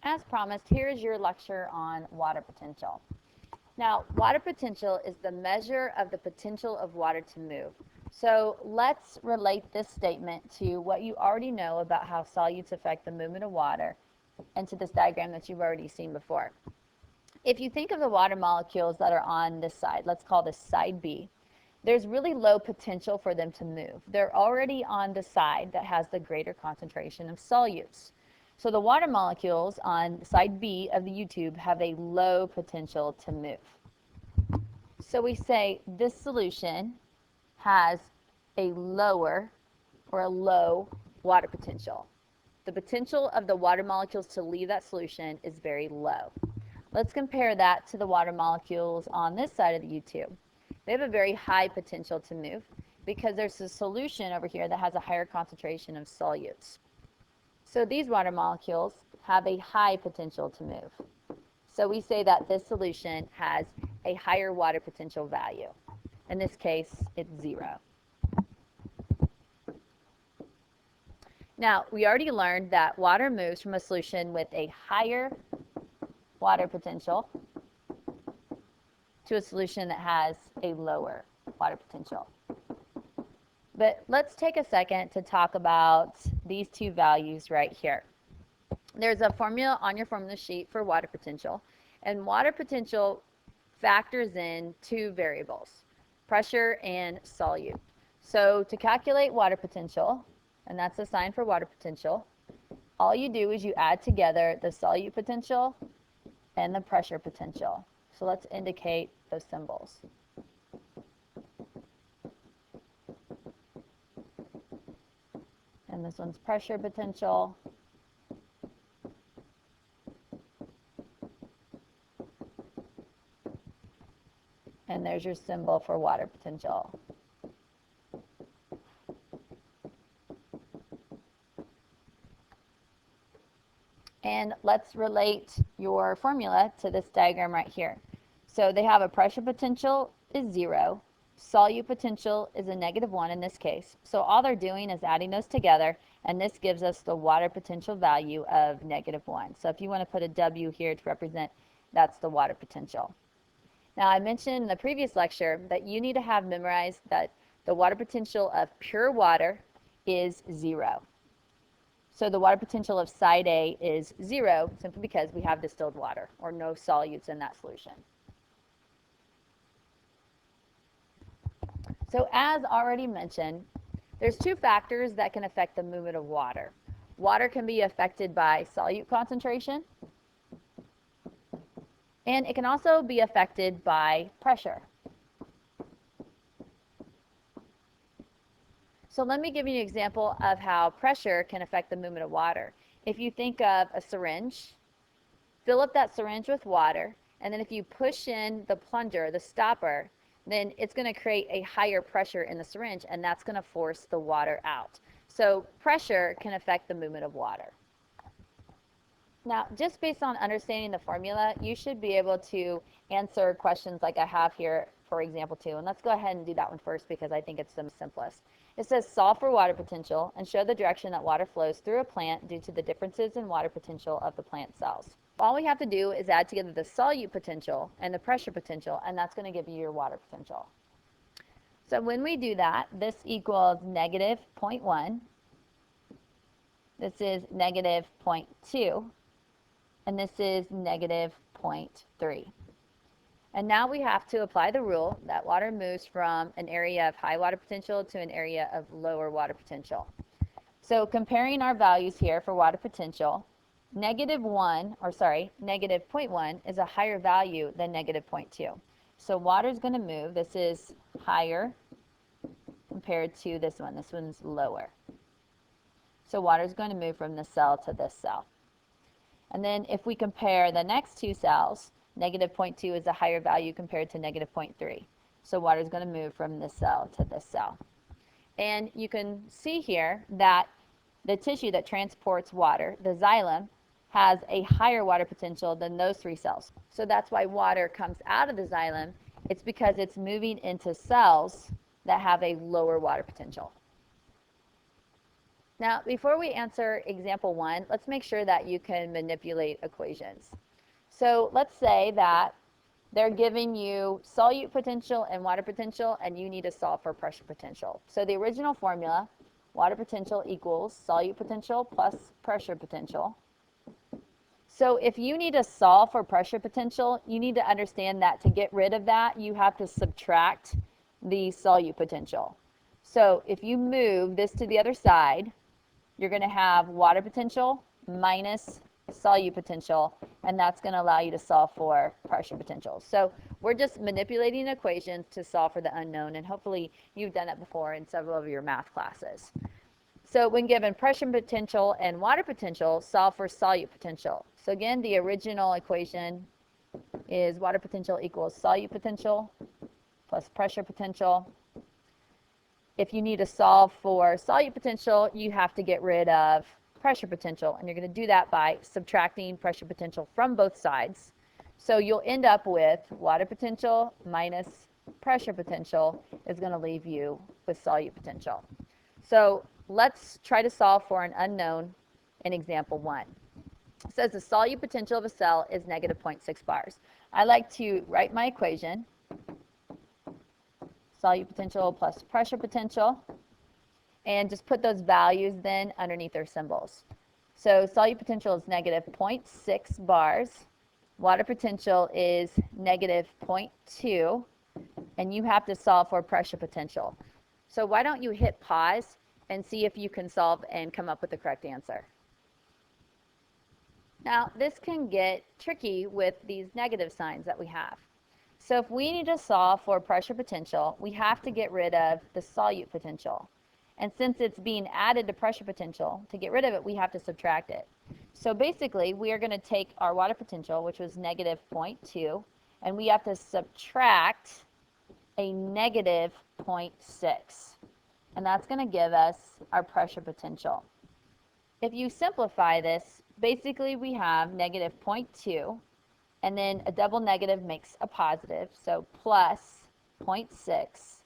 As promised, here is your lecture on water potential. Now, water potential is the measure of the potential of water to move. So let's relate this statement to what you already know about how solutes affect the movement of water and to this diagram that you've already seen before. If you think of the water molecules that are on this side, let's call this side B, there's really low potential for them to move. They're already on the side that has the greater concentration of solutes. So the water molecules on side B of the U-tube have a low potential to move. So we say this solution has a lower or a low water potential. The potential of the water molecules to leave that solution is very low. Let's compare that to the water molecules on this side of the U-tube. They have a very high potential to move because there's a solution over here that has a higher concentration of solutes. So these water molecules have a high potential to move. So we say that this solution has a higher water potential value. In this case, it's 0. Now, we already learned that water moves from a solution with a higher water potential to a solution that has a lower water potential. But let's take a second to talk about these two values right here. There's a formula on your formula sheet for water potential, and water potential factors in two variables, pressure and solute. So to calculate water potential, and that's the sign for water potential, all you do is you add together the solute potential and the pressure potential. So let's indicate those symbols. And this one's pressure potential. And there's your symbol for water potential. And let's relate your formula to this diagram right here. So they have a pressure potential is 0. Solute potential is a -1 in this case. So all they're doing is adding those together, and this gives us the water potential value of -1. So if you want to put a W here to represent, that's the water potential. Now I mentioned in the previous lecture that you need to have memorized that the water potential of pure water is 0. So the water potential of side A is 0 simply because we have distilled water or no solutes in that solution. So as already mentioned, there's two factors that can affect the movement of water. Water can be affected by solute concentration, and it can also be affected by pressure. So let me give you an example of how pressure can affect the movement of water. If you think of a syringe, fill up that syringe with water, and then if you push in the plunger, the stopper, then it's going to create a higher pressure in the syringe, and that's going to force the water out. So pressure can affect the movement of water. Now, just based on understanding the formula, you should be able to answer questions like I have here for example 2. And let's go ahead and do that one first because I think it's the simplest. It says solve for water potential and show the direction that water flows through a plant due to the differences in water potential of the plant cells. All we have to do is add together the solute potential and the pressure potential, and that's going to give you your water potential. So when we do that, this equals -0.1. This is -0.2. And this is -0.3. And now we have to apply the rule that water moves from an area of high water potential to an area of lower water potential. So comparing our values here for water potential, -0.1 is a higher value than -0.2. So water is going to move. This is higher compared to this one. This one's lower. So water is going to move from this cell to this cell. And then if we compare the next two cells, -0.2 is a higher value compared to -0.3. So water is going to move from this cell to this cell. And you can see here that the tissue that transports water, the xylem, has a higher water potential than those three cells. So that's why water comes out of the xylem. It's because it's moving into cells that have a lower water potential. Now, before we answer example 1, let's make sure that you can manipulate equations. So let's say that they're giving you solute potential and water potential, and you need to solve for pressure potential. So the original formula, water potential equals solute potential plus pressure potential. So if you need to solve for pressure potential, you need to understand that to get rid of that, you have to subtract the solute potential. So if you move this to the other side, you're going to have water potential minus solute potential, and that's going to allow you to solve for pressure potential. So we're just manipulating equations to solve for the unknown, and hopefully you've done that before in several of your math classes. So when given pressure potential and water potential, solve for solute potential. So again, the original equation is water potential equals solute potential plus pressure potential. If you need to solve for solute potential, you have to get rid of pressure potential, and you're going to do that by subtracting pressure potential from both sides. So you'll end up with water potential minus pressure potential is going to leave you with solute potential. So let's try to solve for an unknown in example 1. It says the solute potential of a cell is negative 0.6 bars. I like to write my equation, solute potential plus pressure potential, and just put those values then underneath their symbols. So solute potential is negative 0.6 bars, water potential is negative 0.2, and you have to solve for pressure potential. So why don't you hit pause and see if you can solve and come up with the correct answer. Now, this can get tricky with these negative signs that we have. So if we need to solve for pressure potential, we have to get rid of the solute potential. And since it's being added to pressure potential, to get rid of it, we have to subtract it. So basically, we are going to take our water potential, which was negative 0.2, and we have to subtract a negative 0.6. And that's going to give us our pressure potential. If you simplify this, basically we have negative 0.2, and then a double negative makes a positive, so plus 0.6,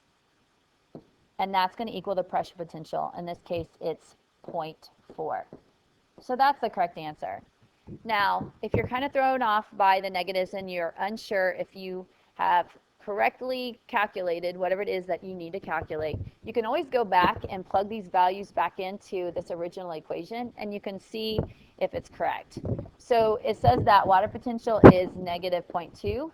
and that's going to equal the pressure potential. In this case, it's 0.4. So that's the correct answer. Now, if you're kind of thrown off by the negatives and you're unsure if you have correctly calculated whatever it is that you need to calculate, you can always go back and plug these values back into this original equation, and you can see if it's correct. So it says that water potential is negative 0.2,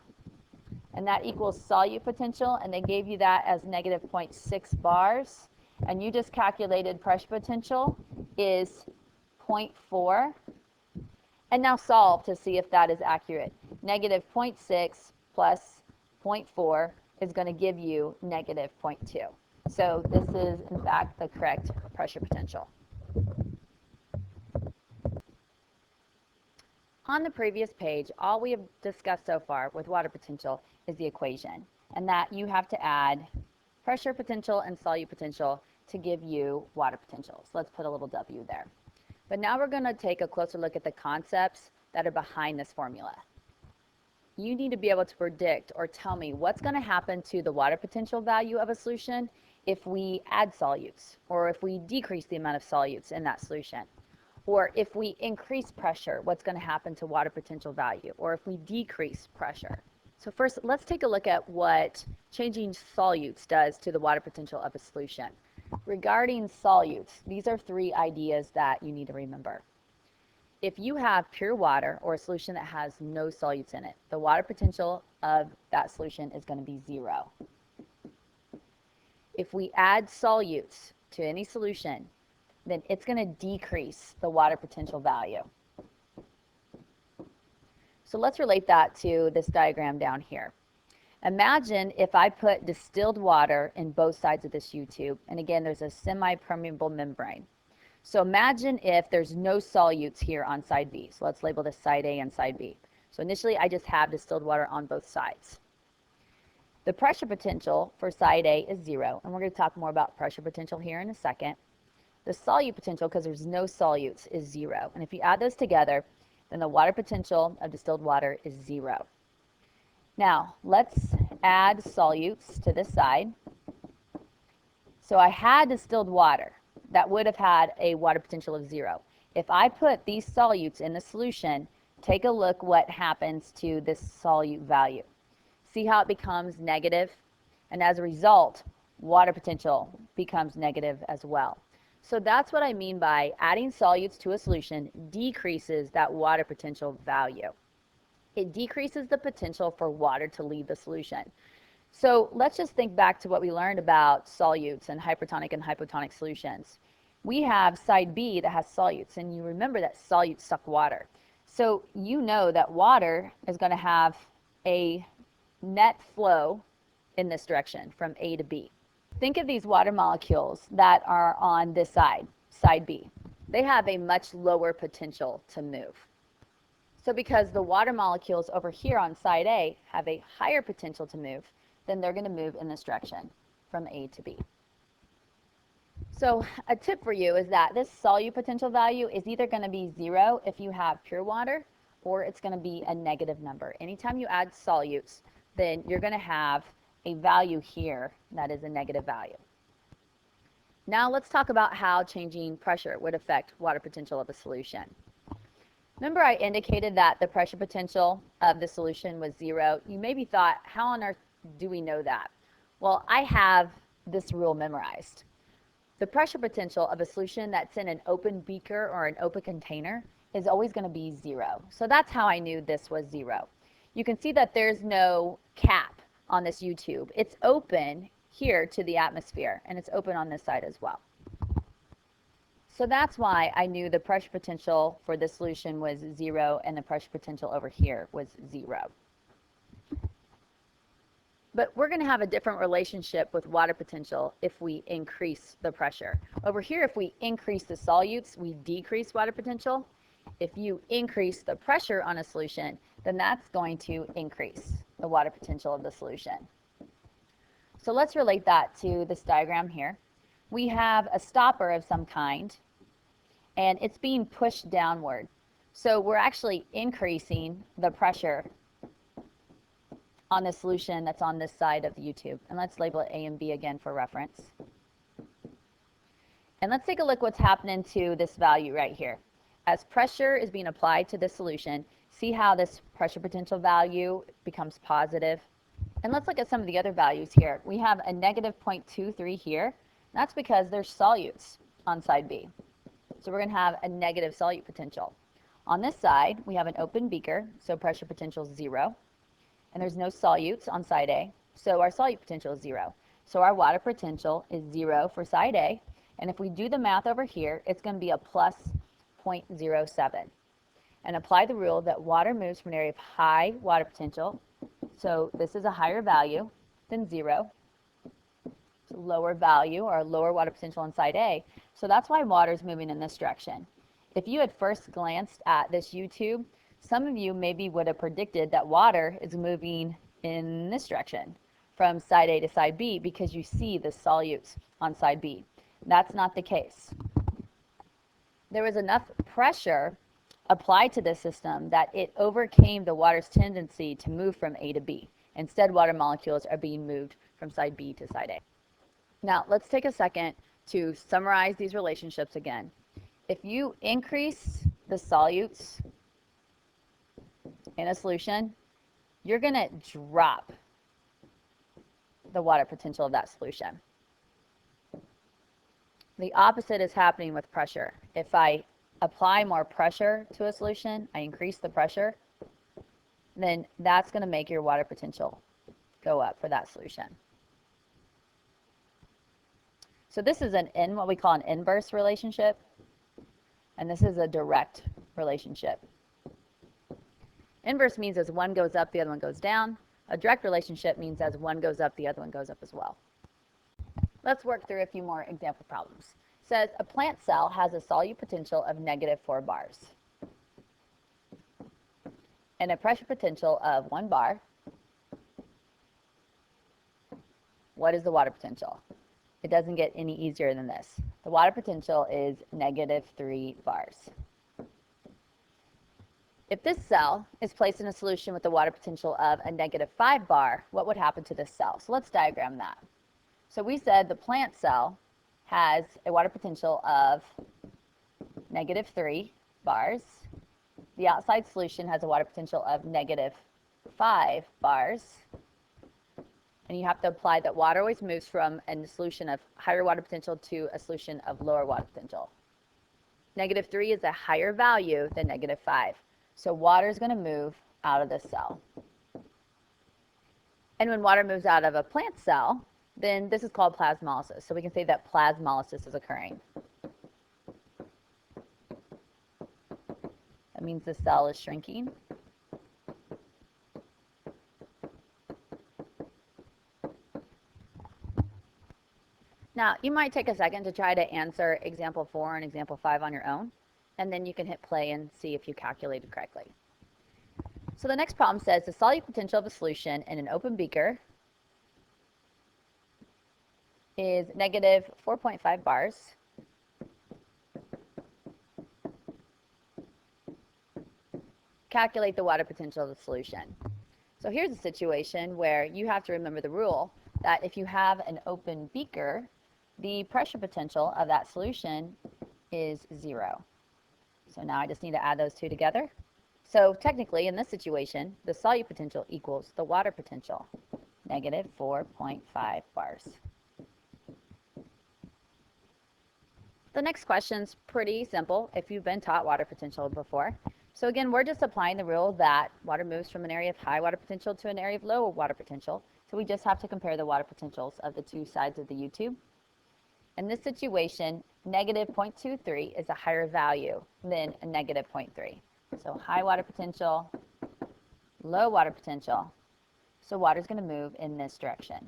and that equals solute potential, and they gave you that as negative 0.6 bars, and you just calculated pressure potential is 0.4, and now solve to see if that is accurate. Negative 0.6 plus 0.4 is going to give you negative 0.2. So this is, in fact, the correct pressure potential. On the previous page, all we have discussed so far with water potential is the equation, and that you have to add pressure potential and solute potential to give you water potential. So let's put a little W there. But now we're going to take a closer look at the concepts that are behind this formula. You need to be able to predict or tell me what's going to happen to the water potential value of a solution if we add solutes, or if we decrease the amount of solutes in that solution, or if we increase pressure, what's going to happen to water potential value, or if we decrease pressure. So first, let's take a look at what changing solutes does to the water potential of a solution. Regarding solutes, these are 3 ideas that you need to remember. If you have pure water or a solution that has no solutes in it, the water potential of that solution is going to be 0. If we add solutes to any solution, then it's going to decrease the water potential value. So let's relate that to this diagram down here. Imagine if I put distilled water in both sides of this U-tube, and again, there's a semi-permeable membrane. So imagine if there's no solutes here on side B. So let's label this side A and side B. So initially, I just have distilled water on both sides. The pressure potential for side A is 0, and we're going to talk more about pressure potential here in a second. The solute potential, because there's no solutes, is 0. And if you add those together, then the water potential of distilled water is 0. Now, let's add solutes to this side. So I had distilled water. that would have had a water potential of 0. If I put these solutes in the solution, take a look what happens to this solute value. See how it becomes negative? And as a result, water potential becomes negative as well. So that's what I mean by adding solutes to a solution decreases that water potential value. It decreases the potential for water to leave the solution. So let's just think back to what we learned about solutes and hypotonic solutions. We have side B that has solutes, and you remember that solutes suck water. So you know that water is going to have a net flow in this direction from A to B. Think of these water molecules that are on this side, side B. They have a much lower potential to move. So because the water molecules over here on side A have a higher potential to move, then they're going to move in this direction from A to B. So a tip for you is that this solute potential value is either going to be 0 if you have pure water, or it's going to be a negative number. Anytime you add solutes, then you're going to have a value here that is a negative value. Now let's talk about how changing pressure would affect water potential of a solution. Remember I indicated that the pressure potential of the solution was 0. You maybe thought, how on earth do we know that? Well, I have this rule memorized. The pressure potential of a solution that's in an open beaker or an open container is always going to be 0. So that's how I knew this was 0. You can see that there's no cap on this U-tube. It's open here to the atmosphere, and it's open on this side as well. So that's why I knew the pressure potential for this solution was 0 and the pressure potential over here was 0. But we're going to have a different relationship with water potential if we increase the pressure. Over here, if we increase the solutes, we decrease water potential. If you increase the pressure on a solution, then that's going to increase the water potential of the solution. So let's relate that to this diagram here. We have a stopper of some kind, and it's being pushed downward. So we're actually increasing the pressure on the solution that's on this side of the U-tube. And let's label it A and B again for reference. And let's take a look what's happening to this value right here. As pressure is being applied to this solution, see how this pressure potential value becomes positive. And let's look at some of the other values here. We have a negative 0.23 here. That's because there's solutes on side B. So we're going to have a negative solute potential. On this side, we have an open beaker, so pressure potential is 0. And there's no solutes on side A, so our solute potential is 0. So our water potential is 0 for side A. And if we do the math over here, it's going to be a plus 0.07. And apply the rule that water moves from an area of high water potential. So this is a higher value than 0. It's a lower value or a lower water potential on side A. So that's why water is moving in this direction. If you had first glanced at this U-tube, some of you maybe would have predicted that water is moving in this direction from side A to side B because you see the solutes on side B. That's not the case. There was enough pressure applied to this system that it overcame the water's tendency to move from A to B. Instead, water molecules are being moved from side B to side A. Now, let's take a second to summarize these relationships again. If you increase the solutes in a solution, you're going to drop the water potential of that solution. The opposite is happening with pressure. If I apply more pressure to a solution, I increase the pressure, then that's going to make your water potential go up for that solution. So this is what we call an inverse relationship, and this is a direct relationship. Inverse means as one goes up, the other one goes down. A direct relationship means as one goes up, the other one goes up as well. Let's work through a few more example problems. It says a plant cell has a solute potential of -4 bars and a pressure potential of 1 bar. What is the water potential? It doesn't get any easier than this. The water potential is -3 bars. If this cell is placed in a solution with a water potential of a -5 bar, what would happen to this cell? So let's diagram that. So we said the plant cell has a water potential of -3 bars. The outside solution has a water potential of -5 bars. And you have to apply that water always moves from a solution of higher water potential to a solution of lower water potential. -3 is a higher value than -5. So water is going to move out of this cell. And when water moves out of a plant cell, then this is called plasmolysis. So we can say that plasmolysis is occurring. That means the cell is shrinking. Now, you might take a second to try to answer example 4 and example 5 on your own, and then you can hit play and see if you calculated correctly. So the next problem says the solute potential of a solution in an open beaker is -4.5 bars. Calculate the water potential of the solution. So here's a situation where you have to remember the rule that if you have an open beaker, the pressure potential of that solution is 0. So now I just need to add those two together. So technically, in this situation, the solute potential equals the water potential, -4.5 bars. The next question's pretty simple if you've been taught water potential before. So again, we're just applying the rule that water moves from an area of high water potential to an area of low water potential. So we just have to compare the water potentials of the two sides of the U-tube. In this situation, -0.23 is a higher value than a -0.3. So high water potential, low water potential. So water is going to move in this direction.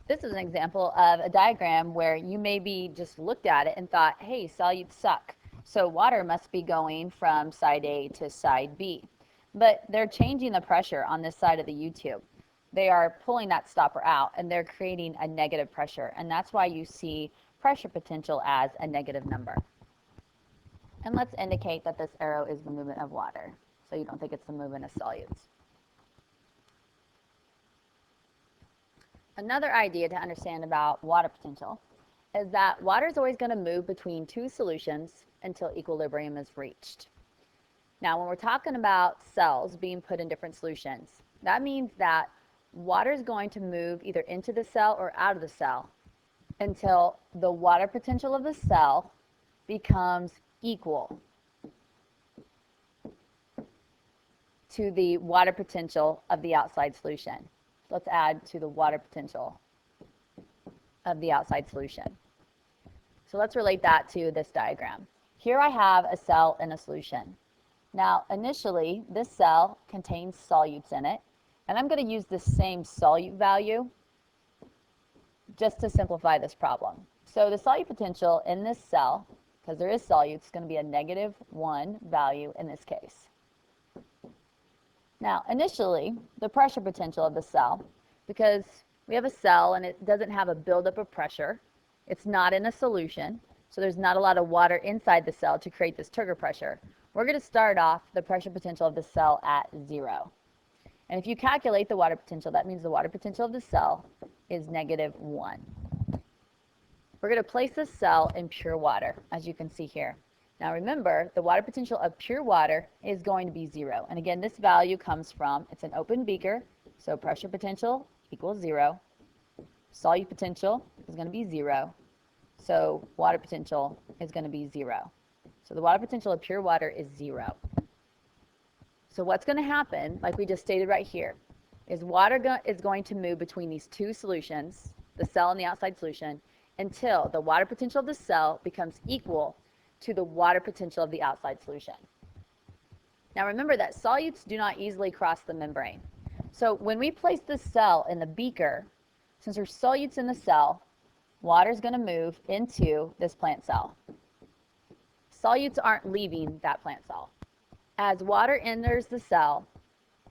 This is an example of a diagram where you maybe just looked at it and thought, hey, solutes suck. So water must be going from side A to side B. But they're changing the pressure on this side of the U-tube. They are pulling that stopper out and they're creating a negative pressure. And that's why you see pressure potential as a negative number. And let's indicate that this arrow is the movement of water, so you don't think it's the movement of solutes. Another idea to understand about water potential is that water is always going to move between two solutions until equilibrium is reached. Now, when we're talking about cells being put in different solutions, that means that water is going to move either into the cell or out of the cell until the water potential of the cell becomes equal to the water potential of the outside solution. Let's add to the water potential of the outside solution. So let's relate that to this diagram. Here I have a cell in a solution. Now, initially, this cell contains solutes in it, and I'm going to use the same solute value just to simplify this problem. So the solute potential in this cell, because there is solutes, is going to be a -1 value in this case. Now, initially, the pressure potential of the cell, because we have a cell and it doesn't have a buildup of pressure, it's not in a solution, so there's not a lot of water inside the cell to create this turgor pressure. We're going to start off the pressure potential of the cell at 0. And if you calculate the water potential, that means the water potential of the cell is -1. We're going to place this cell in pure water, as you can see here. Now remember, the water potential of pure water is going to be 0. And again, this value comes from, it's an open beaker, so pressure potential equals 0. Solute potential is going to be 0. So water potential is going to be 0. So the water potential of pure water is 0. So what's going to happen, like we just stated right here, is water is going to move between these two solutions, the cell and the outside solution, until the water potential of the cell becomes equal to the water potential of the outside solution. Now remember that solutes do not easily cross the membrane. So when we place this cell in the beaker, since there's solutes in the cell, water is going to move into this plant cell. Solutes aren't leaving that plant cell. As water enters the cell,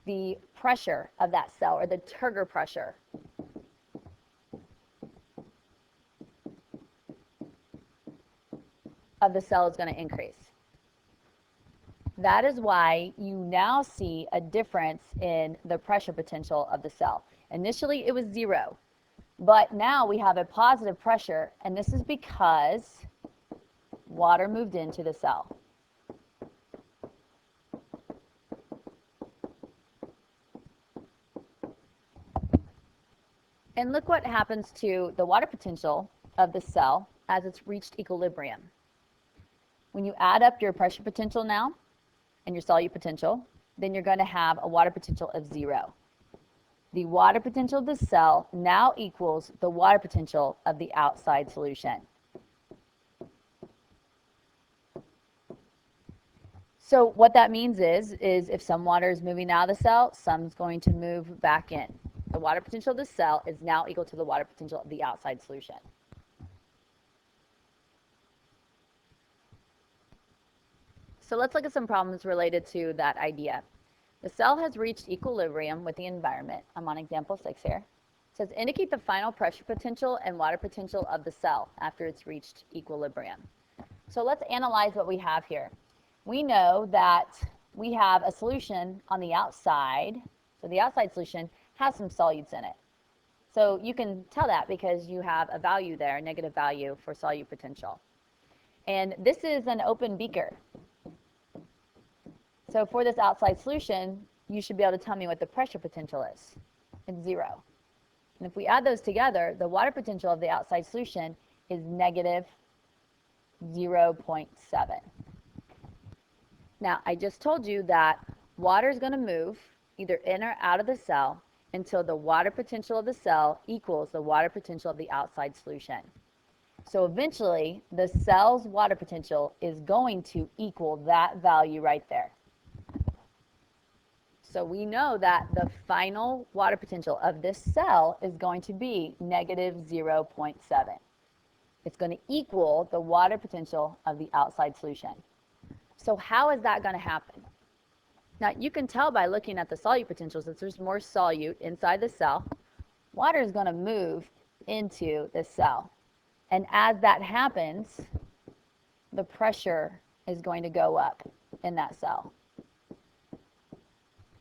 the pressure of that cell, or the turgor pressure, of the cell is going to increase. That is why you now see a difference in the pressure potential of the cell. Initially, it was 0. But now we have a positive pressure, and this is because water moved into the cell. And look what happens to the water potential of the cell as it's reached equilibrium. When you add up your pressure potential now and your solute potential, then you're going to have a water potential of 0. The water potential of the cell now equals the water potential of the outside solution. So what that means is if some water is moving out of the cell, some's going to move back in. The water potential of the cell is now equal to the water potential of the outside solution. So let's look at some problems related to that idea. The cell has reached equilibrium with the environment. I'm on example 6 here. It says indicate the final pressure potential and water potential of the cell after it's reached equilibrium. So let's analyze what we have here. We know that we have a solution on the outside. So the outside solution has some solutes in it. So you can tell that because you have a value there, a negative value for solute potential. And this is an open beaker. So for this outside solution, you should be able to tell me what the pressure potential is. It's 0. And if we add those together, the water potential of the outside solution is negative 0.7. Now, I just told you that water is going to move either in or out of the cell until the water potential of the cell equals the water potential of the outside solution. So eventually, the cell's water potential is going to equal that value right there. So we know that the final water potential of this cell is going to be negative 0.7. It's going to equal the water potential of the outside solution. So how is that going to happen? Now, you can tell by looking at the solute potentials that there's more solute inside the cell. Water is going to move into the cell. And as that happens, the pressure is going to go up in that cell.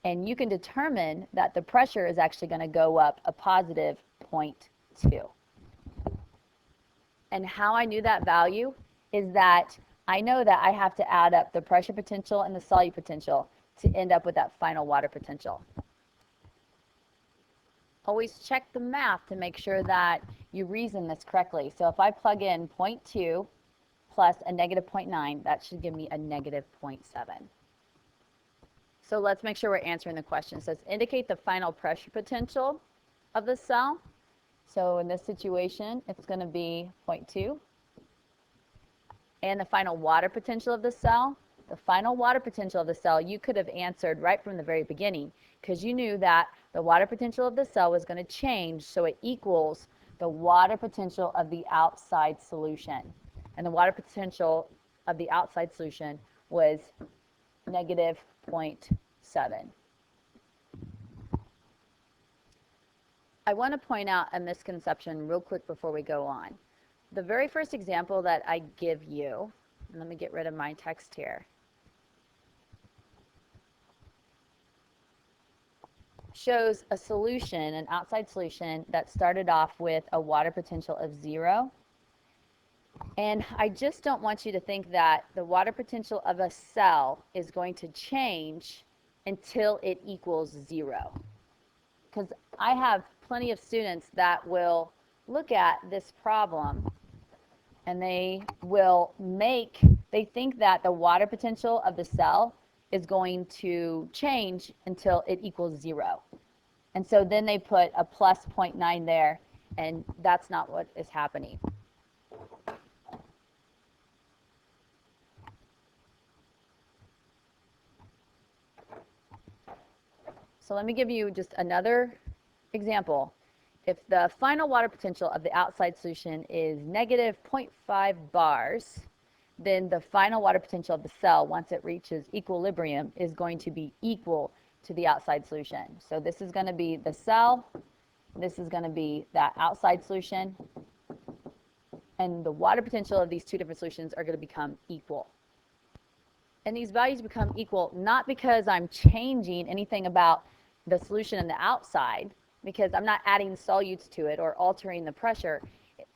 And you can determine that the pressure is actually going to go up a positive 0.2. And how I knew that value is that I know that I have to add up the pressure potential and the solute potential to end up with that final water potential. Always check the math to make sure that you reason this correctly. So if I plug in 0.2 plus a negative 0.9, that should give me a negative 0.7. So let's make sure we're answering the question. It says indicate the final pressure potential of the cell. So in this situation, it's going to be 0.2. And the final water potential of the cell. The final water potential of the cell you could have answered right from the very beginning because you knew that the water potential of the cell was going to change so it equals the water potential of the outside solution. And the water potential of the outside solution was negative 0.7. I want to point out a misconception real quick before we go on. The very first example that I give you, and let me get rid of my text here, shows a solution, an outside solution that started off with a water potential of 0. And I just don't want you to think that the water potential of a cell is going to change until it equals 0. Because I have plenty of students that will look at this problem and they think that the water potential of the cell is going to change until it equals 0. And so then they put a plus 0.9 there, and that's not what is happening. So let me give you just another example. If the final water potential of the outside solution is negative 0.5 bars, then the final water potential of the cell, once it reaches equilibrium, is going to be equal to the outside solution. So this is going to be the cell, this is going to be that outside solution, and the water potential of these two different solutions are going to become equal. And these values become equal not because I'm changing anything about the solution on the outside, because I'm not adding solutes to it or altering the pressure.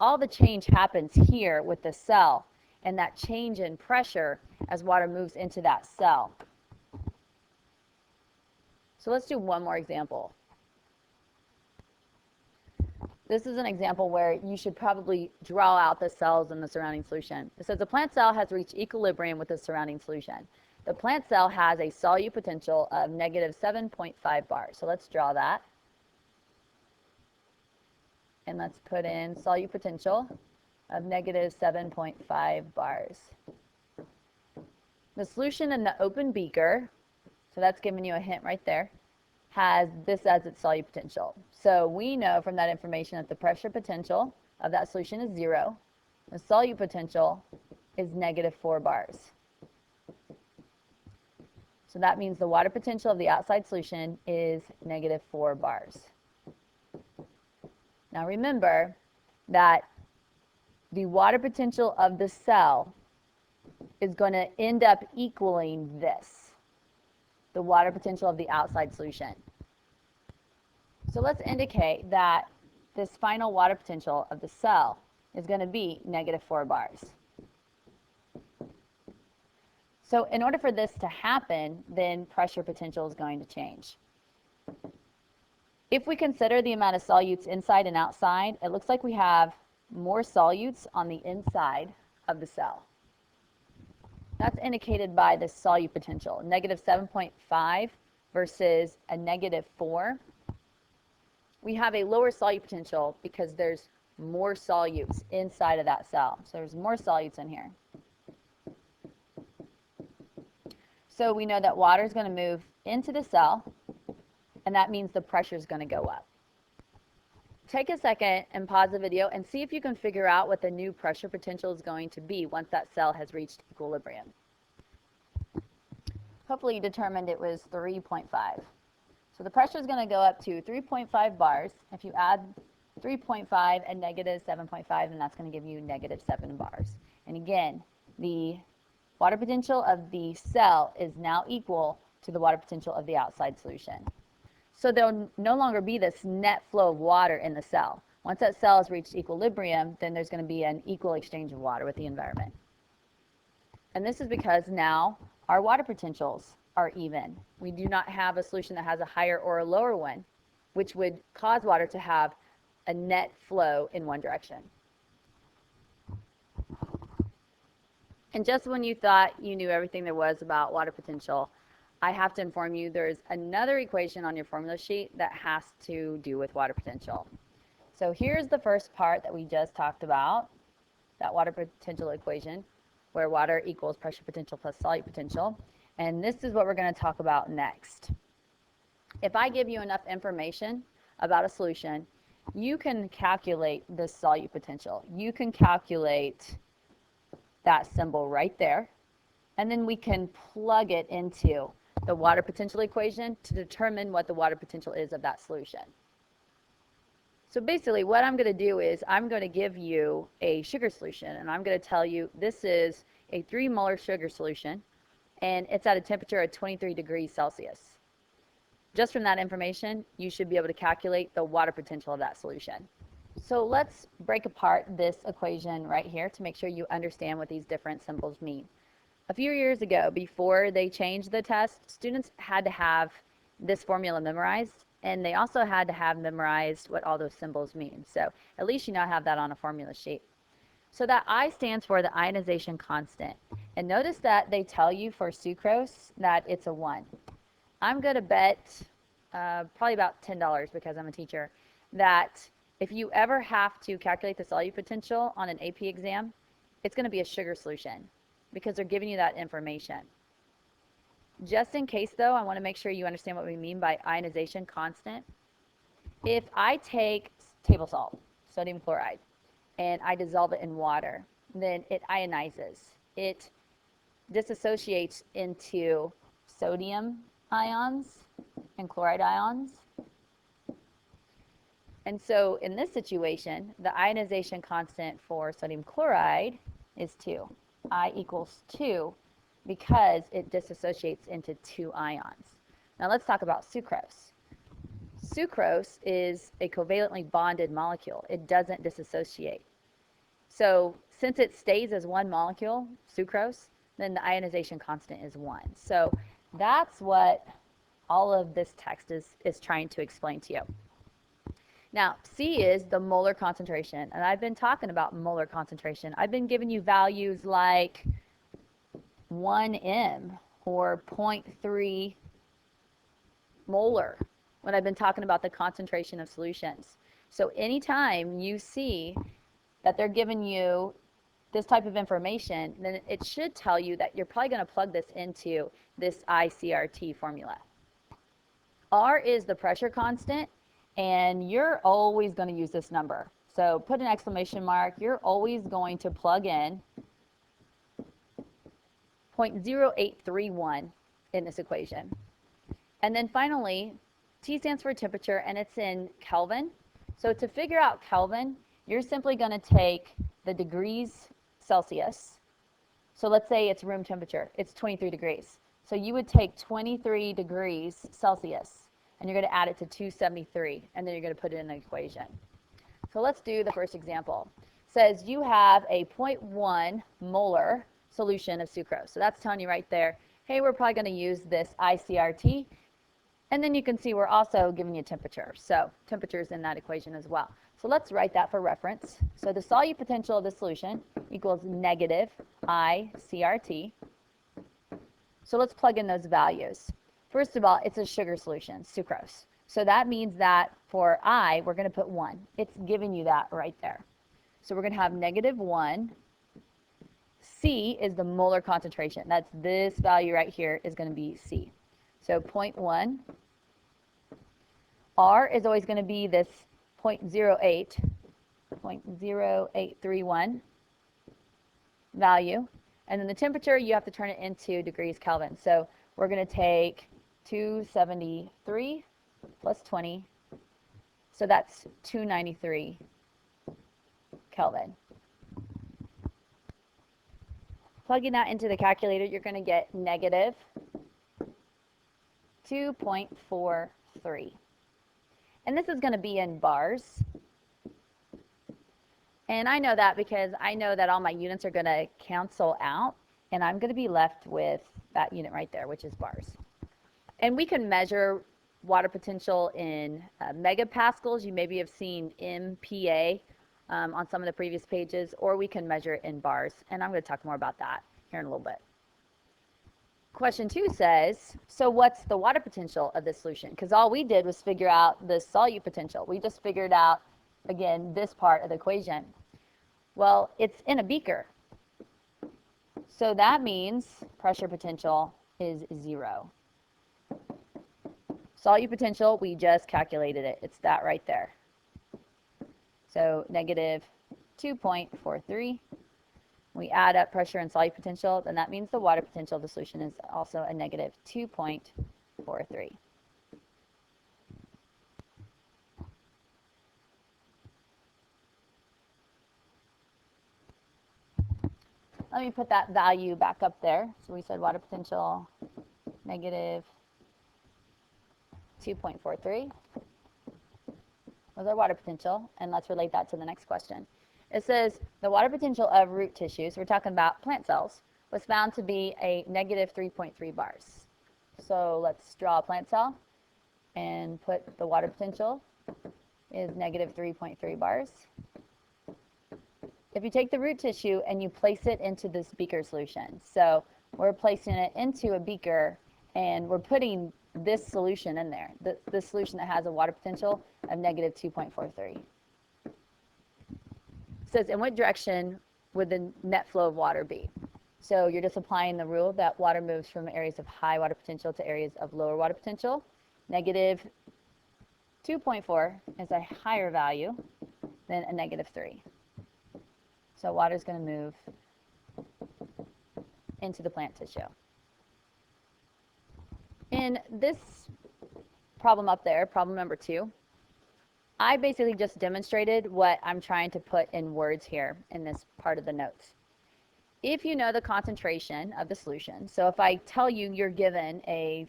All the change happens here with the cell, and that change in pressure as water moves into that cell. So let's do one more example. This is an example where you should probably draw out the cells in the surrounding solution. It says the plant cell has reached equilibrium with the surrounding solution. The plant cell has a solute potential of negative 7.5 bars. So let's draw that. And let's put in solute potential of negative 7.5 bars. The solution in the open beaker, so that's giving you a hint right there, has this as its solute potential. So we know from that information that the pressure potential of that solution is 0. The solute potential is negative 4 bars. So that means the water potential of the outside solution is negative 4 bars. Now remember that the water potential of the cell is going to end up equaling this, the water potential of the outside solution. So let's indicate that this final water potential of the cell is going to be negative 4 bars. So in order for this to happen, then pressure potential is going to change. If we consider the amount of solutes inside and outside, it looks like we have more solutes on the inside of the cell. That's indicated by the solute potential, negative 7.5 versus a negative 4. We have a lower solute potential because there's more solutes inside of that cell. So there's more solutes in here. So we know that water is going to move into the cell, and that means the pressure is going to go up. Take a second and pause the video and see if you can figure out what the new pressure potential is going to be once that cell has reached equilibrium. Hopefully you determined it was 3.5. So the pressure is going to go up to 3.5 bars. If you add 3.5 and negative 7.5, then that's going to give you negative 7 bars. And again, the water potential of the cell is now equal to the water potential of the outside solution. So there'll no longer be this net flow of water in the cell. Once that cell has reached equilibrium, then there's going to be an equal exchange of water with the environment. And this is because now our water potentials are even. We do not have a solution that has a higher or a lower one, which would cause water to have a net flow in one direction. And just when you thought you knew everything there was about water potential, I have to inform you there's another equation on your formula sheet that has to do with water potential. So here's the first part that we just talked about, that water potential equation, where water equals pressure potential plus solute potential. And this is what we're going to talk about next. If I give you enough information about a solution, you can calculate the solute potential. You can calculate that symbol right there, and then we can plug it into the water potential equation to determine what the water potential is of that solution. So basically what I'm going to do is I'm going to give you a sugar solution, and I'm going to tell you this is a 3 molar sugar solution, and it's at a temperature of 23 degrees Celsius. Just from that information, you should be able to calculate the water potential of that solution. So let's break apart this equation right here to make sure you understand what these different symbols mean. A few years ago, before they changed the test, students had to have this formula memorized, and they also had to have memorized what all those symbols mean. So at least you now have that on a formula sheet. So that I stands for the ionization constant. And notice that they tell you for sucrose that it's a 1. I'm going to bet probably about $10 because I'm a teacher that if you ever have to calculate the solute potential on an AP exam, it's going to be a sugar solution because they're giving you that information. Just in case though, I want to make sure you understand what we mean by ionization constant. If I take table salt, sodium chloride, and I dissolve it in water, then it ionizes. It dissociates into sodium ions and chloride ions. And so in this situation, the ionization constant for sodium chloride is 2. I equals 2 because it dissociates into 2 ions. Now let's talk about sucrose. Sucrose is a covalently bonded molecule. It doesn't dissociate. So since it stays as one molecule, sucrose, then the ionization constant is 1. So that's what all of this text is trying to explain to you. Now, C is the molar concentration, and I've been talking about molar concentration. I've been giving you values like 1 m or 0.3 molar when I've been talking about the concentration of solutions. So anytime you see that they're giving you this type of information, then it should tell you that you're probably going to plug this into this ICRT formula. R is the pressure constant, and you're always going to use this number. So put an exclamation mark. You're always going to plug in 0.0831 in this equation. And then finally, T stands for temperature, and it's in Kelvin. So to figure out Kelvin, you're simply going to take the degrees Celsius. So let's say it's room temperature. It's 23 degrees. So you would take 23 degrees Celsius, and you're going to add it to 273, and then you're going to put it in the equation. So let's do the first example. It says you have a 0.1 molar solution of sucrose. So that's telling you right there, hey, we're probably going to use this ICRT. And then you can see we're also giving you temperature. So temperature is in that equation as well. So let's write that for reference. So the solute potential of the solution equals negative ICRT. So let's plug in those values. First of all, it's a sugar solution, sucrose. So that means that for I, we're going to put 1. It's giving you that right there. So we're going to have negative 1. C is the molar concentration. That's this value right here is going to be C. So 0.1. R is always going to be this 0.0831 value. And then the temperature, you have to turn it into degrees Kelvin. So we're going to take 273 plus 20. So that's 293 Kelvin. Plugging that into the calculator, you're going to get negative 2.43. And this is going to be in bars. And I know that because I know that all my units are going to cancel out, and I'm going to be left with that unit right there, which is bars. And we can measure water potential in megapascals. You maybe have seen MPa on some of the previous pages, or we can measure it in bars. And I'm going to talk more about that here in a little bit. Question 2 says, so what's the water potential of this solution? Because all we did was figure out the solute potential. We just figured out, again, this part of the equation. Well, it's in a beaker. So that means pressure potential is 0. Solute potential, we just calculated it. It's that right there. So negative 2.43. We add up pressure and solute potential, then that means the water potential of the solution is also a negative 2.43. Let me put that value back up there. So we said water potential negative 2.43 was our water potential, and let's relate that to the next question. It says the water potential of root tissues, we're talking about plant cells, was found to be a negative 3.3 bars. So let's draw a plant cell and put the water potential is negative 3.3 bars. If you take the root tissue and you place it into this beaker solution, so we're placing it into a beaker and we're putting this solution in there, the solution that has a water potential of negative 2.43. Says, in what direction would the net flow of water be? So you're just applying the rule that water moves from areas of high water potential to areas of lower water potential. Negative 2.4 is a higher value than a negative 3. So water is going to move into the plant tissue. In this problem up there, problem number 2, I basically just demonstrated what I'm trying to put in words here in this part of the notes. If you know the concentration of the solution, so if I tell you you're given a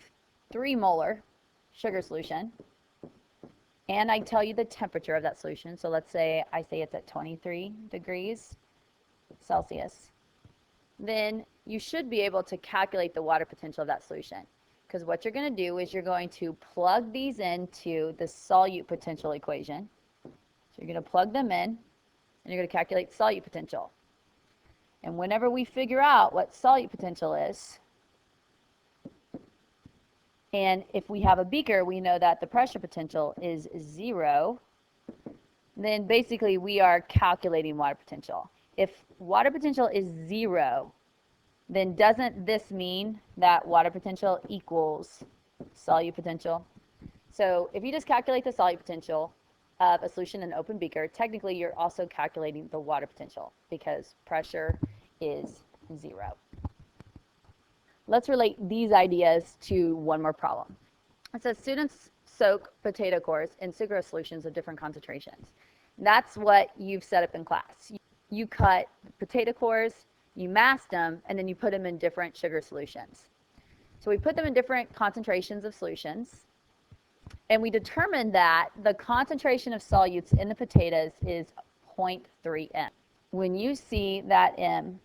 3 molar sugar solution, and I tell you the temperature of that solution, so let's say I say it's at 23 degrees Celsius, then you should be able to calculate the water potential of that solution. Because what you're going to do is you're going to plug these into the solute potential equation. So you're going to plug them in, and you're going to calculate solute potential. And whenever we figure out what solute potential is, and if we have a beaker, we know that the pressure potential is 0, then basically we are calculating water potential. If water potential is 0, then doesn't this mean that water potential equals solute potential? So if you just calculate the solute potential of a solution in an open beaker, technically you're also calculating the water potential because pressure is 0. Let's relate these ideas to one more problem. It says students soak potato cores in sucrose solutions of different concentrations. That's what you've set up in class. You cut potato cores, you masked them, and then you put them in different sugar solutions. So we put them in different concentrations of solutions, and we determined that the concentration of solutes in the potatoes is 0.3 m. When you see that m,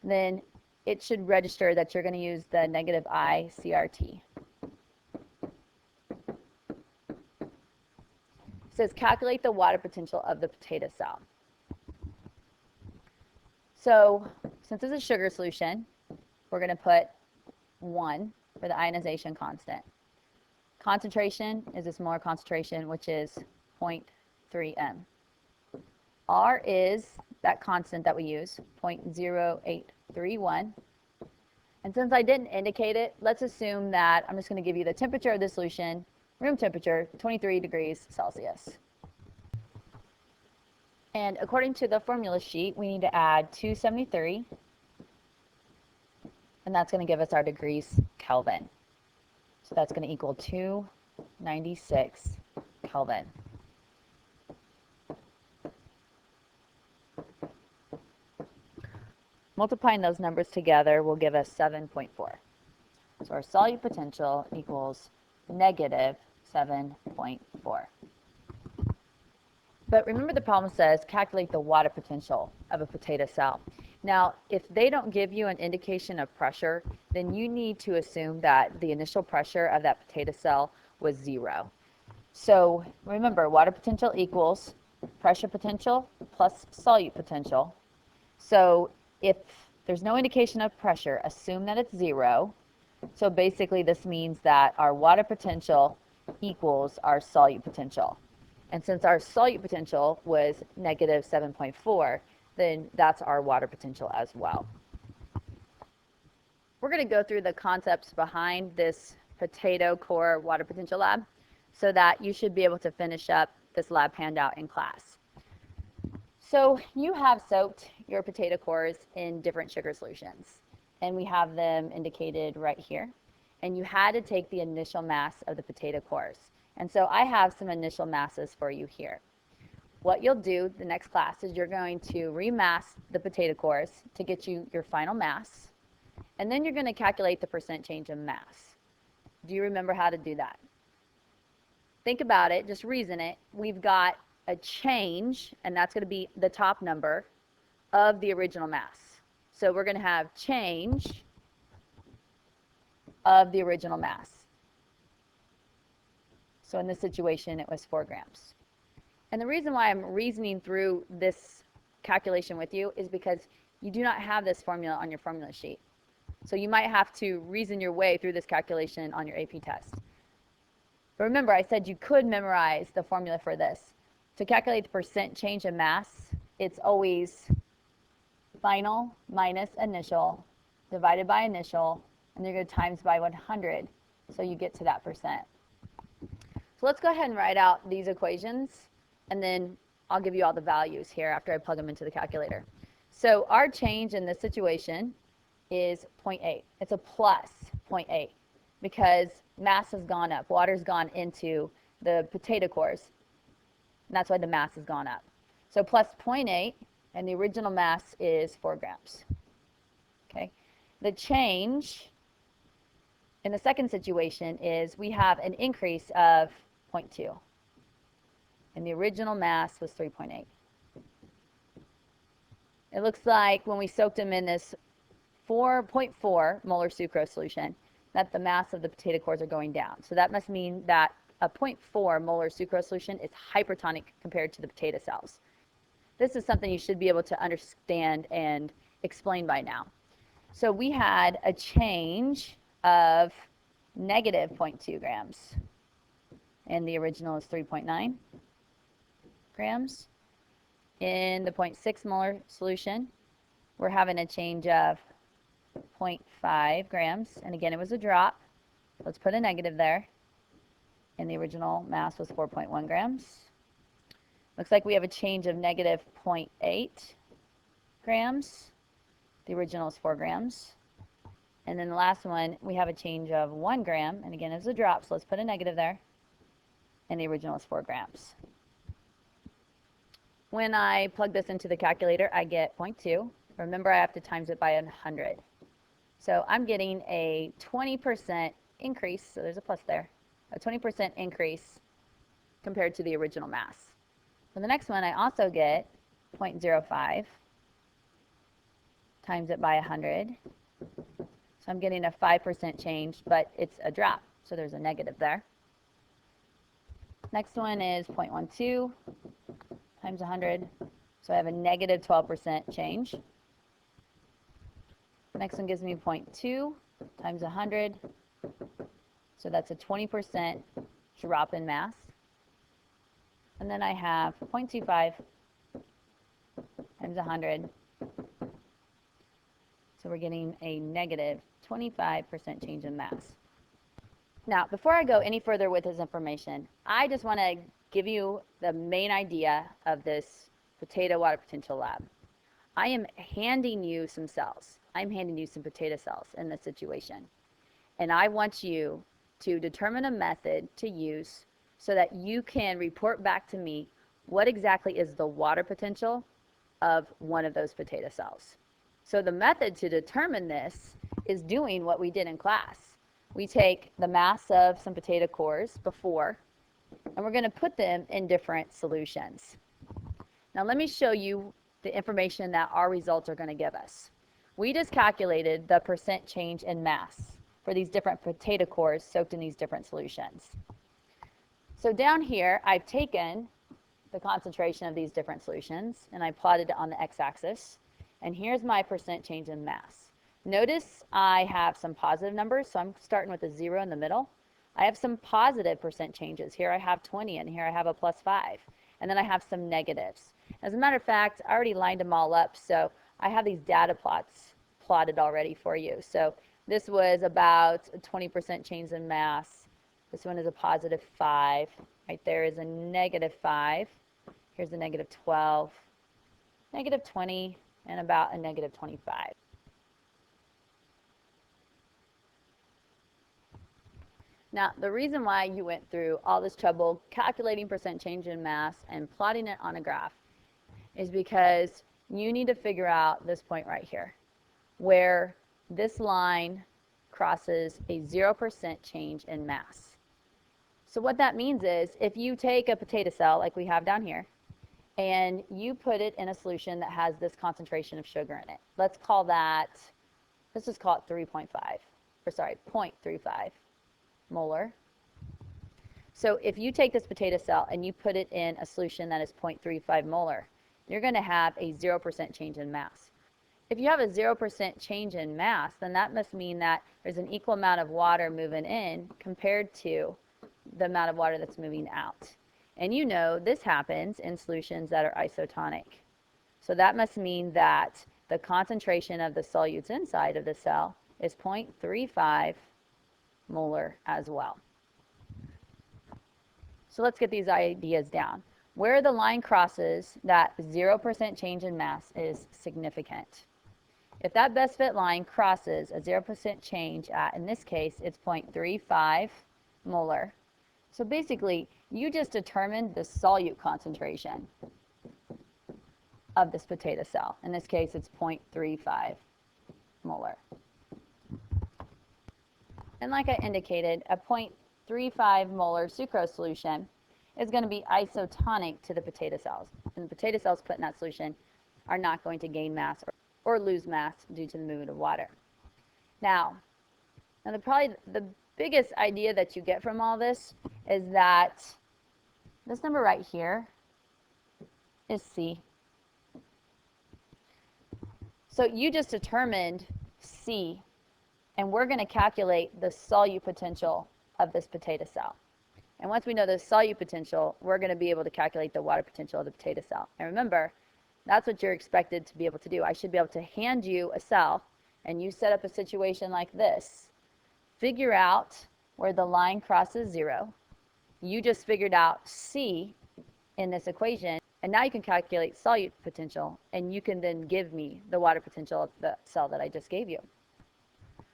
then it should register that you're going to use the negative I CRT. It says calculate the water potential of the potato cell. So since it's a sugar solution, we're going to put 1 for the ionization constant. Concentration is this molar concentration, which is 0.3 m. R is that constant that we use, 0.0831. And since I didn't indicate it, let's assume that I'm just going to give you the temperature of the solution, room temperature, 23 degrees Celsius. And according to the formula sheet, we need to add 273, and that's going to give us our degrees Kelvin. So that's going to equal 296 Kelvin. Multiplying those numbers together will give us 7.4. So our solute potential equals negative 7.4. But remember the problem says calculate the water potential of a potato cell. Now, if they don't give you an indication of pressure, then you need to assume that the initial pressure of that potato cell was 0. So remember, water potential equals pressure potential plus solute potential. So if there's no indication of pressure, assume that it's 0. So basically this means that our water potential equals our solute potential. And since our solute potential was negative 7.4, then that's our water potential as well. We're going to go through the concepts behind this potato core water potential lab so that you should be able to finish up this lab handout in class. So you have soaked your potato cores in different sugar solutions, and we have them indicated right here. And you had to take the initial mass of the potato cores. And so I have some initial masses for you here. What you'll do the next class is you're going to remass the potato cores to get you your final mass, and then you're going to calculate the percent change of mass. Do you remember how to do that? Think about it, just reason it. We've got a change, and that's going to be the top number of the original mass. So we're going to have change of the original mass. So in this situation, it was 4 grams. And the reason why I'm reasoning through this calculation with you is because you do not have this formula on your formula sheet. So you might have to reason your way through this calculation on your AP test. But remember, I said you could memorize the formula for this. To calculate the percent change in mass, it's always final minus initial divided by initial, and you're going to times by 100, so you get to that percent. So let's go ahead and write out these equations, and then I'll give you all the values here after I plug them into the calculator. So our change in this situation is 0.8. It's a plus 0.8 because mass has gone up. Water's gone into the potato cores, and that's why the mass has gone up. So plus 0.8, and the original mass is 4 grams. Okay. The change in the second situation is we have an increase of 0.2. and the original mass was 3.8. It looks like when we soaked them in this 4.4 molar sucrose solution, that the mass of the potato cores are going down. So that must mean that a 0.4 molar sucrose solution is hypertonic compared to the potato cells. This is something you should be able to understand and explain by now. So we had a change of negative 0.2 grams, and the original is 3.9 grams. In the 0.6 molar solution, we're having a change of 0.5 grams, and again it was a drop. Let's put a negative there, and the original mass was 4.1 grams. Looks like we have a change of negative 0.8 grams. The original is 4 grams. And then the last one, we have a change of 1 gram, and again it's a drop, so let's put a negative there, and the original is 4 grams. When I plug this into the calculator, I get 0.2. Remember, I have to times it by 100. So I'm getting a 20% increase, so there's a plus there, a 20% increase compared to the original mass. For the next one, I also get 0.05 times it by 100. So I'm getting a 5% change, but it's a drop, so there's a negative there. Next one is 0.12 times 100, so I have a negative 12% change. Next one gives me 0.2 times 100, so that's a 20% drop in mass. And then I have 0.25 times 100, so we're getting a negative 25% change in mass. Now, before I go any further with this information, I just want to give you the main idea of this potato water potential lab. I am handing you some cells. I'm handing you some potato cells in this situation. And I want you to determine a method to use so that you can report back to me what exactly is the water potential of one of those potato cells. So the method to determine this is doing what we did in class. We take the mass of some potato cores before, and we're going to put them in different solutions. Now let me show you the information that our results are going to give us. We just calculated the percent change in mass for these different potato cores soaked in these different solutions. So down here, I've taken the concentration of these different solutions, and I plotted it on the x-axis, and here's my percent change in mass. Notice I have some positive numbers, so I'm starting with a 0 in the middle. I have some positive percent changes. Here I have 20, and here I have a plus 5. And then I have some negatives. As a matter of fact, I already lined them all up, so I have these data plots plotted already for you. So this was about a 20% change in mass. This one is a positive 5. Right there is a negative 5. Here's a negative 12, negative 20, and about a negative 25. Now, the reason why you went through all this trouble calculating percent change in mass and plotting it on a graph is because you need to figure out this point right here, where this line crosses a 0% change in mass. So what that means is if you take a potato cell like we have down here, and you put it in a solution that has this concentration of sugar in it. Let's call that, let's just call it 0.35 molar. So if you take this potato cell and you put it in a solution that is 0.35 molar, you're going to have a 0% change in mass. If you have a 0% change in mass, then that must mean that there's an equal amount of water moving in compared to the amount of water that's moving out. And you know this happens in solutions that are isotonic. So that must mean that the concentration of the solutes inside of the cell is 0.35 molar as well. So let's get these ideas down. Where the line crosses, that 0% change in mass is significant. If that best fit line crosses a 0% change at, in this case, it's 0.35 molar. So basically, you just determined the solute concentration of this potato cell. In this case, it's 0.35 molar. And like I indicated, a 0.35 molar sucrose solution is going to be isotonic to the potato cells. And the potato cells put in that solution are not going to gain mass or lose mass due to the movement of water. Now probably the biggest idea that you get from all this is that this number right here is C. So you just determined C, and we're going to calculate the solute potential of this potato cell. And once we know the solute potential, we're going to be able to calculate the water potential of the potato cell. And remember, that's what you're expected to be able to do. I should be able to hand you a cell, and you set up a situation like this. Figure out where the line crosses 0. You just figured out C in this equation, and now you can calculate solute potential, and you can then give me the water potential of the cell that I just gave you.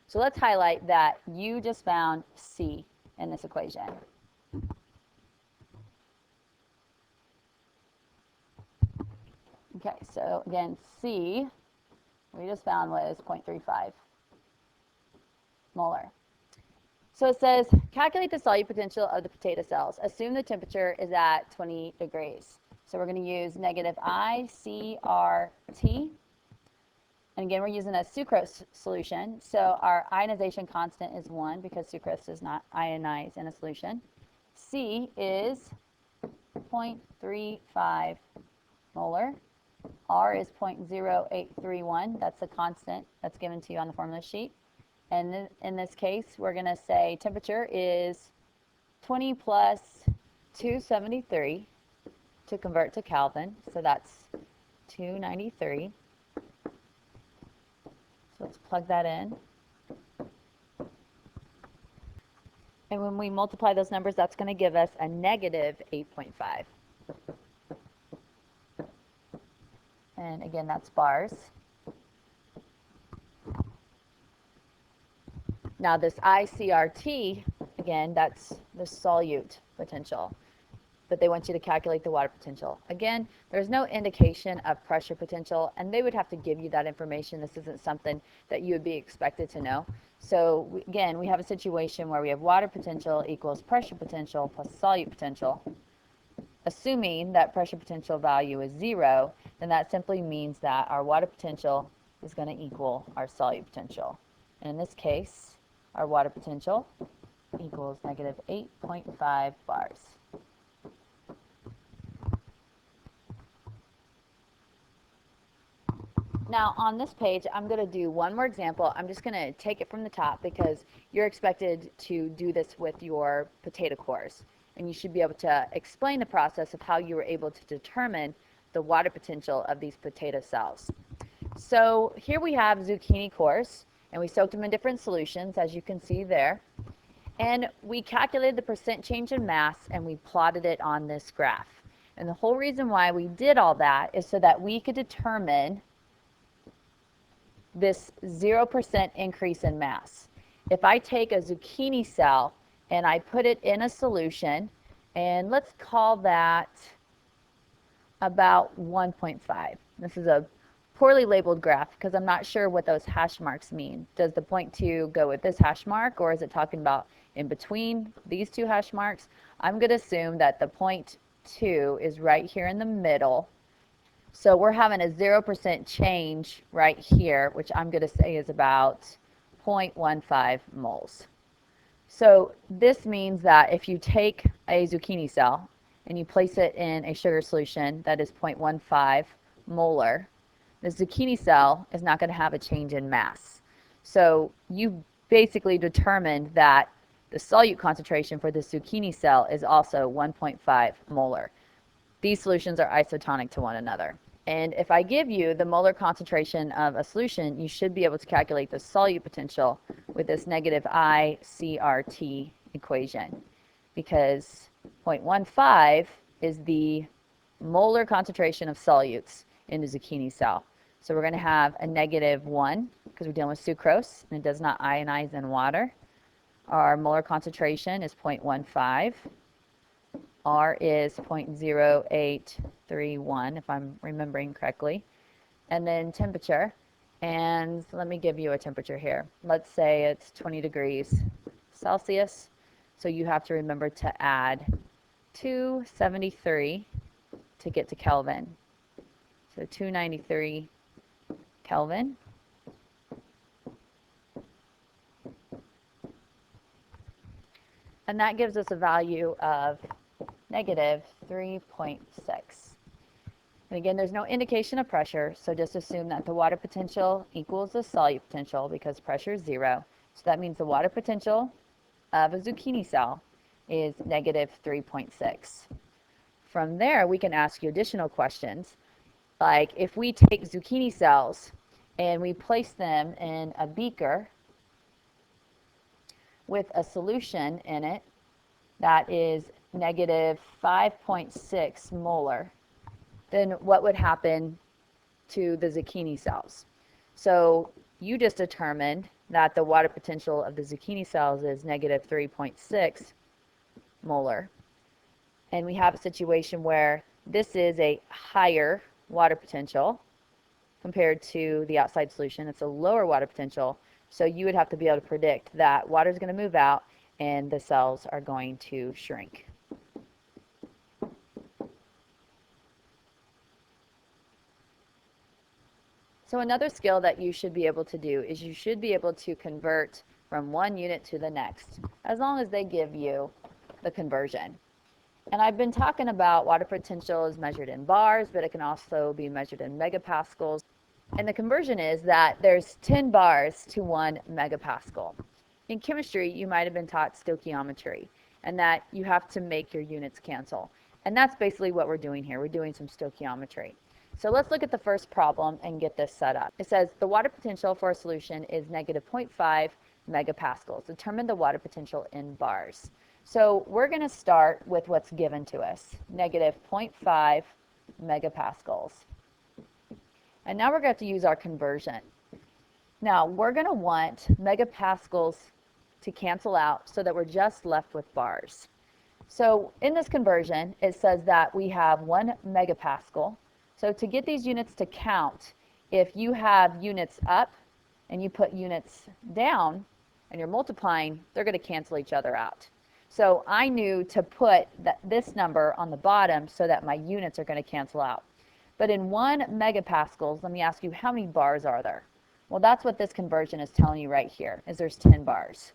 So let's highlight that you just found C in this equation. Okay, so again, C, we just found was 0.35 molar. So it says, calculate the solute potential of the potato cells. Assume the temperature is at 20 degrees. So we're going to use negative ICRT. And again, we're using a sucrose solution. So our ionization constant is 1 because sucrose does not ionize in a solution. C is 0.35 molar. R is 0.0831. That's the constant that's given to you on the formula sheet. And in this case, we're going to say temperature is 20 plus 273 to convert to Kelvin. So that's 293. So let's plug that in. And when we multiply those numbers, that's going to give us a negative 8.5. And again, that's bars. Now this ICRT, again, that's the solute potential, but they want you to calculate the water potential. Again, there's no indication of pressure potential, and they would have to give you that information. This isn't something that you would be expected to know. So again, we have a situation where we have water potential equals pressure potential plus solute potential. Assuming that pressure potential value is 0, then that simply means that our water potential is going to equal our solute potential. And in this case, our water potential equals negative 8.5 bars. Now on this page, I'm going to do one more example. I'm just going to take it from the top because you're expected to do this with your potato cores. And you should be able to explain the process of how you were able to determine the water potential of these potato cells. So here we have zucchini cores, and we soaked them in different solutions, as you can see there. And we calculated the percent change in mass, and we plotted it on this graph. And the whole reason why we did all that is so that we could determine this 0% increase in mass. If I take a zucchini cell and I put it in a solution, and let's call that about 1.5. This is a poorly labeled graph because I'm not sure what those hash marks mean. Does the 0.2 go with this hash mark, or is it talking about in between these two hash marks? I'm going to assume that the 0.2 is right here in the middle. So we're having a 0% change right here, which I'm going to say is about 0.15 moles. So this means that if you take a zucchini cell and you place it in a sugar solution that is 0.15 molar, the zucchini cell is not going to have a change in mass. So you basically determined that the solute concentration for the zucchini cell is also 1.5 molar. These solutions are isotonic to one another. And if I give you the molar concentration of a solution, you should be able to calculate the solute potential with this negative ICRT equation, because 0.15 is the molar concentration of solutes in the zucchini cell. So we're going to have a negative 1 because we're dealing with sucrose and it does not ionize in water. Our molar concentration is 0.15. R is 0.0831 if I'm remembering correctly. And then temperature, and let me give you a temperature here. Let's say it's 20 degrees Celsius. So you have to remember to add 273 to get to Kelvin. So 293 Kelvin. And that gives us a value of negative 3.6. And again, there's no indication of pressure, so just assume that the water potential equals the solute potential because pressure is 0. So that means the water potential of a zucchini cell is negative 3.6. From there, we can ask you additional questions, like if we take zucchini cells and we place them in a beaker with a solution in it that is negative 5.6 molar, then what would happen to the zucchini cells? So you just determined that the water potential of the zucchini cells is negative 3.6 molar. And we have a situation where this is a higher water potential compared to the outside solution. It's a lower water potential. So you would have to be able to predict that water is going to move out and the cells are going to shrink. So another skill that you should be able to do is you should be able to convert from one unit to the next, as long as they give you the conversion. And I've been talking about water potential is measured in bars, but it can also be measured in megapascals. And the conversion is that there's 10 bars to 1 megapascal. In chemistry, you might have been taught stoichiometry, and that you have to make your units cancel. And that's basically what we're doing here. We're doing some stoichiometry. So let's look at the first problem and get this set up. It says the water potential for a solution is negative 0.5 megapascals. Determine the water potential in bars. So we're going to start with what's given to us, negative 0.5 megapascals. And now we're going to have to use our conversion. Now we're going to want megapascals to cancel out so that we're just left with bars. So in this conversion, it says that we have 1 megapascal. So to get these units to count, if you have units up and you put units down and you're multiplying, they're going to cancel each other out. So I knew to put this number on the bottom so that my units are going to cancel out. But in 1 megapascals, let me ask you, how many bars are there? Well, that's what this conversion is telling you right here, is there's 10 bars.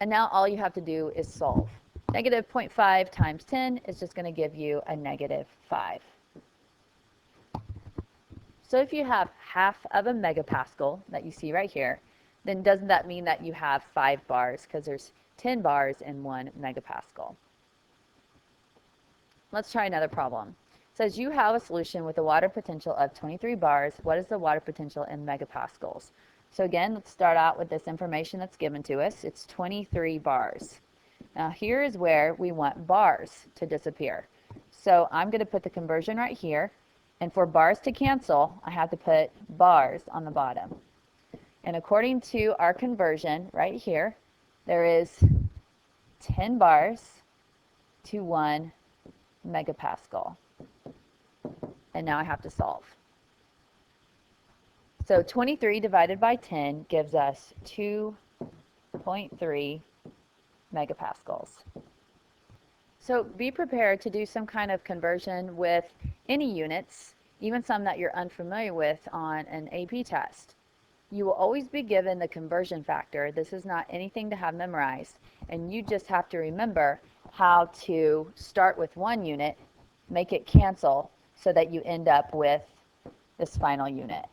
And now all you have to do is solve. Negative 0.5 times 10 is just going to give you a negative 5. So if you have half of a megapascal that you see right here, then doesn't that mean that you have 5 bars, because there's 10 bars in 1 megapascal. Let's try another problem. It says you have a solution with a water potential of 23 bars. What is the water potential in megapascals? So again, let's start out with this information that's given to us. It's 23 bars. Now here is where we want bars to disappear. So I'm going to put the conversion right here. And for bars to cancel, I have to put bars on the bottom. And according to our conversion right here, there is 10 bars to 1 megapascal. And now I have to solve. So 23 divided by 10 gives us 2.3 megapascals. So be prepared to do some kind of conversion with any units, even some that you're unfamiliar with on an AP test. You will always be given the conversion factor. This is not anything to have memorized, and you just have to remember how to start with one unit, make it cancel, so that you end up with this final unit.